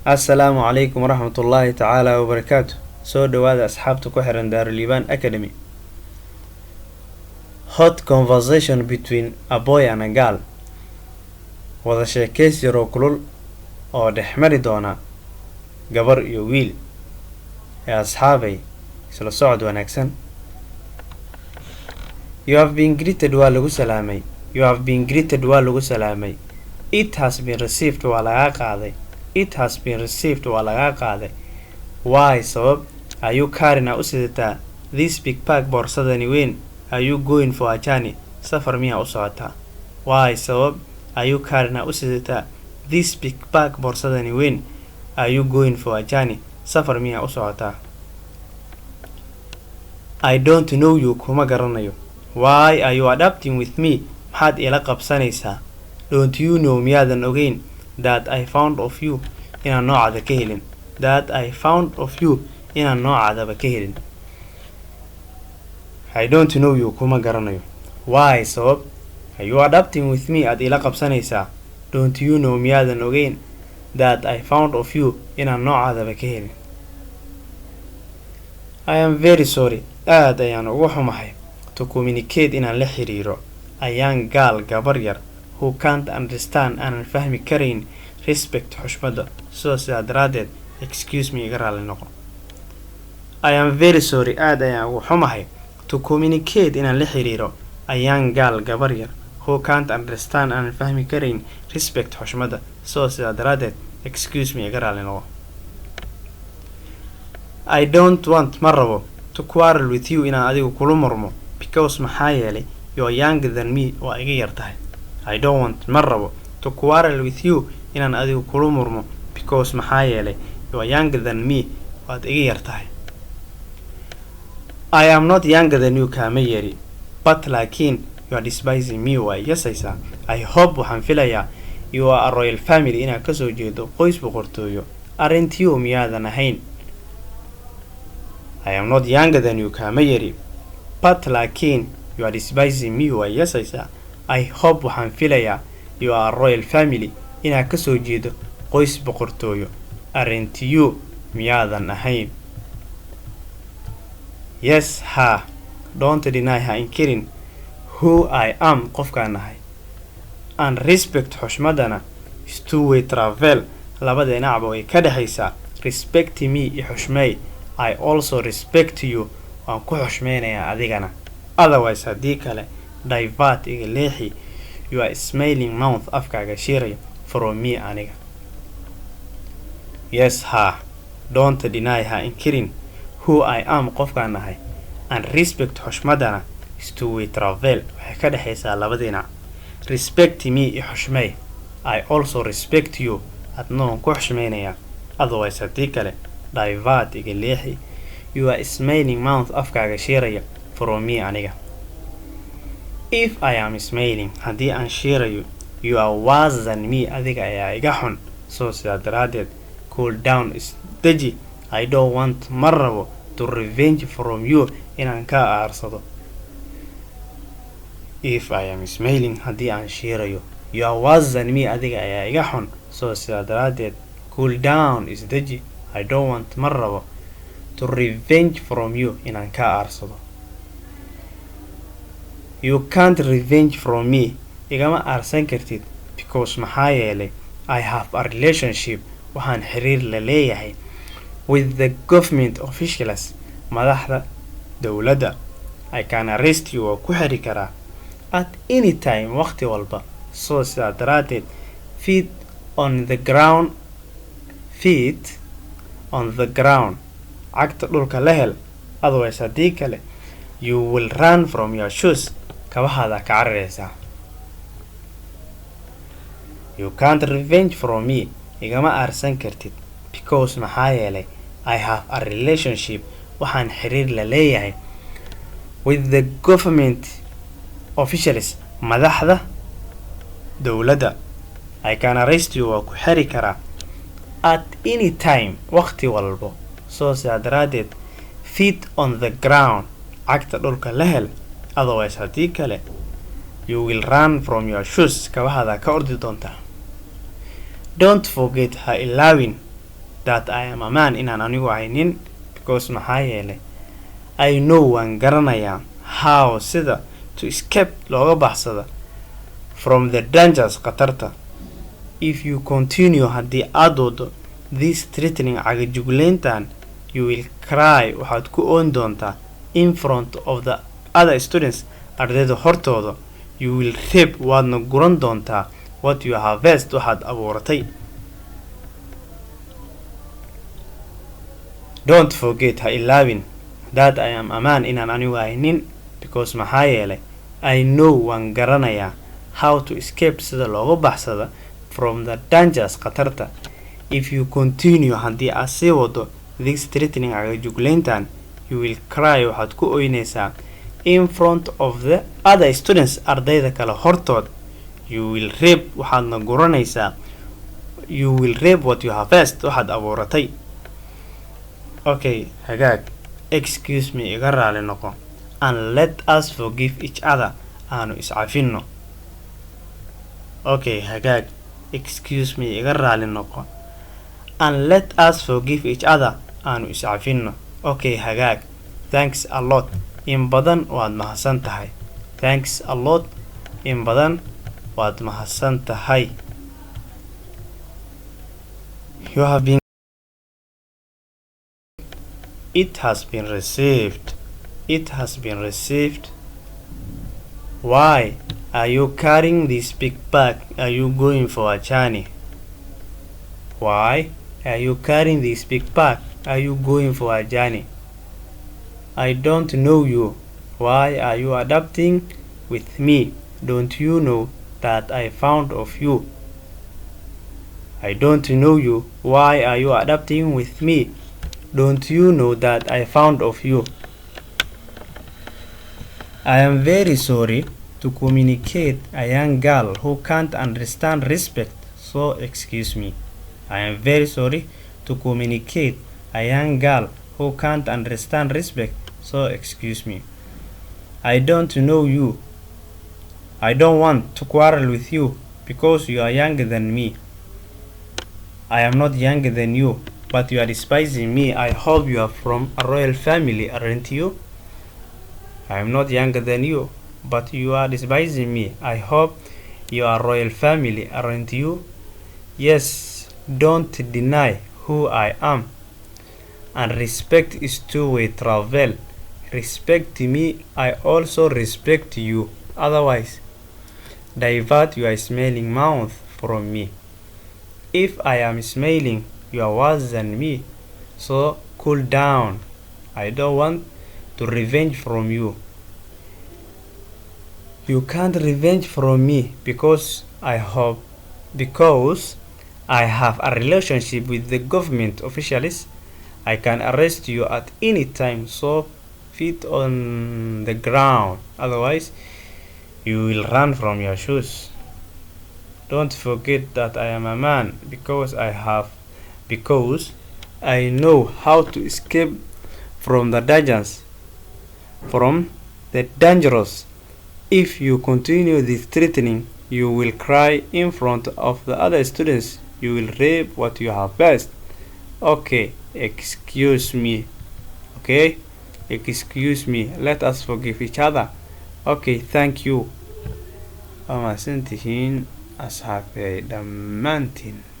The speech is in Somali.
السلام عليكم ورحمة الله تعالى وبركاته. سو دواada asxaabta ku xiran Daaruliibaan Academy. Hot conversation between a boy and a girl. Wada sheekaysi yar oo kulul oo dhexmari doona gabar iyo wiil. Asxaabay isla socod wanaagsan. You have been greeted waa lagu salaamay. You have been greeted waa lagu salaamay. It has been received waa laga qaaday. It has been received waa laga qaaday. Why sabab are you carrying u sidataa this big bag boorsadani weyn? Are you going for a journey? Safar miyaa u socotaa? Why sabab are you carrying u sidataa this big bag boorsadani weyn? Are you going for a journey? Safar miyaa u socotaa? I don't know you kuma garanayo. Why are you adapting with me? Maxaad ila qabsanaysaa? Don't you know miyaadan ogeyn that I found of you inaan noocaada ka helin? That I found of you inaan noocaadaba ka helin. I don't know you kuma garanayo. Why sabab are you adapting with me aad ila qabsanaysaa? Don't you know miyaadan ogeyn that I found of you inaan noocaadaba ka helin. I am very sorry. Aad ayaan ugu xumahay to communicate inaan la xiriiro a young girl gabar yar who can't understand aanan fahmi karayn respect xushmada. Sidaa daraadeed excuse me iga raali noqo. I am very sorry. Aad ayaan ugu xumahay to communicate inaan la xiriiro a young girl gabar yar who can't understand aanan fahmi karayn respect xushmada. Sidaa daraadeed excuse me iga raali noqo. I don't want ma rabo to quarrel with you inaan adigu kula murmo because maxaa yeelay you are younger than me waa iga yar tahay. I don't want ma rabo to quarrel with you inaan adigu kula murmo because maxaa yeelay you are younger than me waad iga yar tahay. I am not younger than you kama yari but laakiin you are despising me waa yesaysaa. I hope waxaan filayaa you are a royal family inaad kasoo jeedo qoys boqortooyo. Arintiyo miyaadan ahayn. I am not younger than you kama yari but laakiin you are despising me waa yesaysaa. I hope waxaan filayaa you are a royal family inaad kasoo jeedo qoys boqortooyo. Arintiyo miyaadan ahayn. Yes ha. Don't deny ha inkirin who I am qofkaan ahay. And respect xushmadana is two-way travel. Labada dhinacba way ka dhaxaysaa. Respect me iyo xushmay. I also respect you. Waan ku xushmaynayaa adigana. Otherwise haddii kale divert iga leexi. You are smiling mouth afkaaga shiiray from me aniga. Yes ha. Don't deny ha inkirin who I am qofkaan ahay. And respect xushmadana is two-way travel. Waxay ka dhaxaysaa labada dhinac. Respect me iyo xushmay. I also respect you. Adna waan ku xushmaynayaa. Otherwise haddii kale divert iga leexi. You are smiling mouth afkaaga shiiraya from me aniga. If I am smiling haddii aan shiirayo you are worse than me adiga ayaa iga xun. Sidaa daraadeed cool down is deji. I don't want ma rabo to revenge from you inaan ka aarsado. If I am smiling haddii aan shiirayo you are worse than me adiga ayaa iga xun. Sidaa daraadeed cool down is deji. I don't want ma rabo to revenge from you inaan ka aarsado. You can't revenge from me. Igama aarsan kartid because maxaa yeelay I have a relationship. Waxaan xiriir la leeyahay with the government officials. Madaxda dowladda. I can arrest you oo ku xiri karaa at any time waqti walba. Sidaa daraadeed feet on the ground. Feet on the ground. Cagta dhulka la hel. Otherwise haddii kale you will run from your shoes. Kabahaada ka cararaysaa. You can't revenge from me. Igama aarsan kartid because maxaa yeelay I have a relationship. Waxaan xiriir la leeyahay with the government officials. Madaxda dowladda. I can arrest you waa ku xiri karaa at any time waqti walbo. Sidaa daraadeed feet on the ground. Cagta dhulka la hel. Otherwise haddii kale you will run from your shoes. Kabahaada ka ordi doontaa. Don't forget ha ilaawin that I am a man inaan anigu ahay nin because maxaa yeelay I know waan garanayaa how sida to escape looga baxsada from the dangers khatarta. If you continue haddii aad wado this threatening cagajuglayntan you will cry waxaad ku oon doontaa in front of the other students ardayda hortooda. You will reap waadna guran doontaa what you harvest waxaad abuuratay. Don't forget ha ilaawin that I am a man inaan anigu ahay nin because maxaa yeelay I know waan garanayaa how to escape sida looga baxsada from the dangers khatarta. If you continue haddii aad sii wado this threatening cagajuglayntan you will cry waxaad ku oynaysaa in front of the other students ardayda kale hortood. You will reap waxaadna guranaysaa you will reap what you harvest waxaad abuuratay. Okay, hagaag. Excuse me iga raali noqo and let us forgive each other aanu iscafino. Okay, hagaag. Excuse me iga raali noqo and let us forgive each other aanu iscafino. Okay, hagaag. Thanks a lot. In badan waad mahadsan tahay. Thanks a lot. In badan waad mahadsan tahay. You have been It has been received. It has been received. Why are you carrying this big bag? Are you going for a journey? Why are you carrying this big bag? Are you going for a journey? I don't know you. Why are you adapting with me? Don't you know that I found of you? I don't know you. Why are you adapting with me? Don't you know that I found of you? I am very sorry to communicate a young girl who can't understand respect, so excuse me. I am very sorry to communicate a young girl who can't understand respect, so excuse me. I don't know you. I don't want to quarrel with you because you are younger than me. I am not younger than you, but you are despising me. I hope you are from a royal family, aren't you? I am not younger than you, but you are despising me. I hope you are royal family, aren't you? Yes, don't deny who I am. And respect is two-way travel. Respect me, I also respect you. Otherwise, divert your smelling mouth from me. If I am smelling, you are worse than me, so cool down. I don't want to revenge from you. You can't revenge from me because I have a relationship with the government officials. I can arrest you at any time, so feet on the ground. Otherwise, you will run from your shoes. Don't forget that I am a man because I know how to escape from the dangerous. If you continue this threatening, you will cry in front of the other students. You will reap what you have best. Okay, excuse me. Okay, excuse me. Let us forgive each other. Okay, thank you. Ama santihiin asxaabay dhammaantiin.